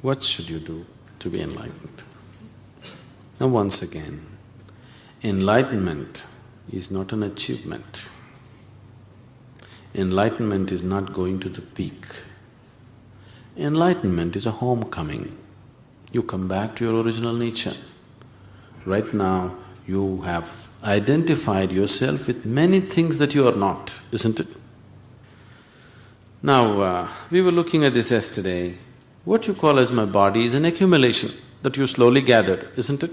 What should you do to be enlightened? Now once again, enlightenment is not an achievement. Enlightenment is not going to the peak. Enlightenment is a homecoming. You come back to your original nature. Right now, you have identified yourself with many things that you are not, isn't it? Now, we were looking at this yesterday. What you call as my body is an accumulation that you slowly gathered, isn't it?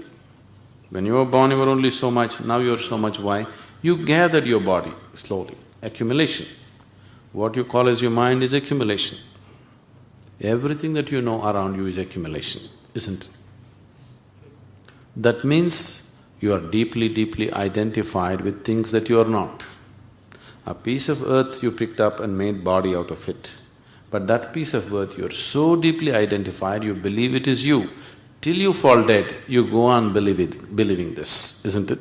When you were born, you were only so much, now you are so much. Why? You gathered your body slowly, accumulation. What you call as your mind is accumulation. Everything that you know around you is accumulation, isn't it? That means you are deeply, deeply identified with things that you are not. A piece of earth you picked up and made body out of it. But that piece of earth, you're so deeply identified, you believe it is you. Till you fall dead, you go on believing this, isn't it?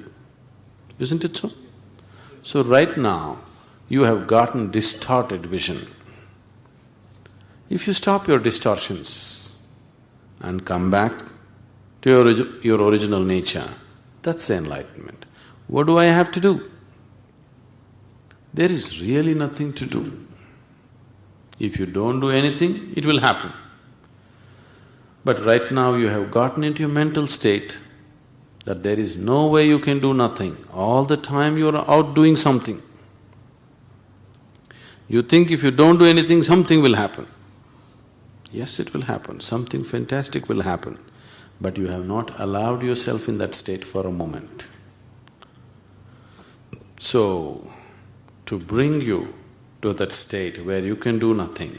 Isn't it so? So right now, you have gotten distorted vision. If you stop your distortions and come back to your original nature, that's enlightenment. What do I have to do? There is really nothing to do. If you don't do anything, it will happen. But right now you have gotten into a mental state that there is no way you can do nothing. All the time you are out doing something. You think if you don't do anything, something will happen. Yes, it will happen, something fantastic will happen, but you have not allowed yourself in that state for a moment. So, to bring you to that state where you can do nothing,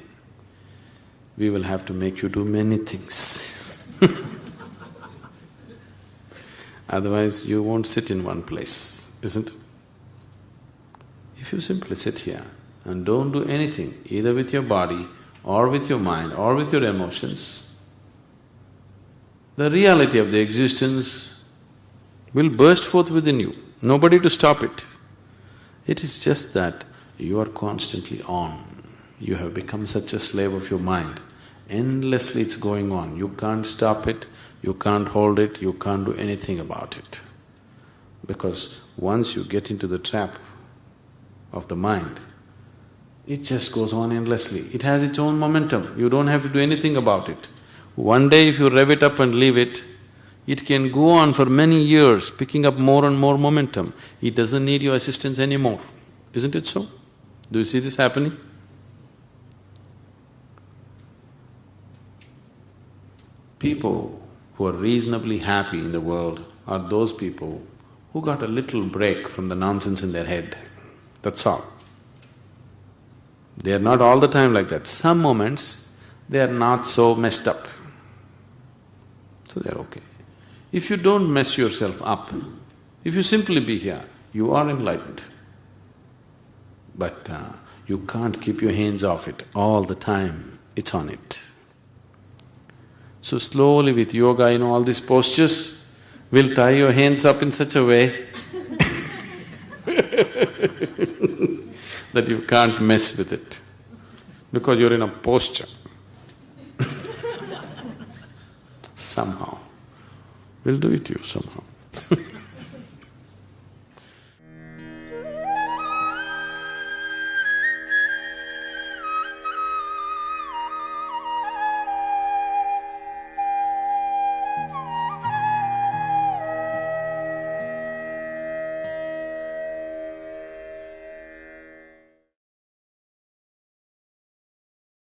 we will have to make you do many things. Otherwise, you won't sit in one place, isn't it? If you simply sit here and don't do anything, either with your body or with your mind or with your emotions, the reality of the existence will burst forth within you, nobody to stop it. It is just that you are constantly on. You have become such a slave of your mind. Endlessly it's going on. You can't stop it, you can't hold it, you can't do anything about it. Because once you get into the trap of the mind, it just goes on endlessly. It has its own momentum, you don't have to do anything about it. One day if you rev it up and leave it, it can go on for many years, picking up more and more momentum. It doesn't need your assistance anymore, isn't it so? Do you see this happening? People who are reasonably happy in the world are those people who got a little break from the nonsense in their head, that's all. They are not all the time like that. Some moments, they are not so messed up, so they are okay. If you don't mess yourself up, if you simply be here, you are enlightened. But you can't keep your hands off it all the time, it's on it. So slowly with yoga, all these postures, will tie your hands up in such a way that you can't mess with it, because you're in a posture. Somehow, we'll do it to you somehow.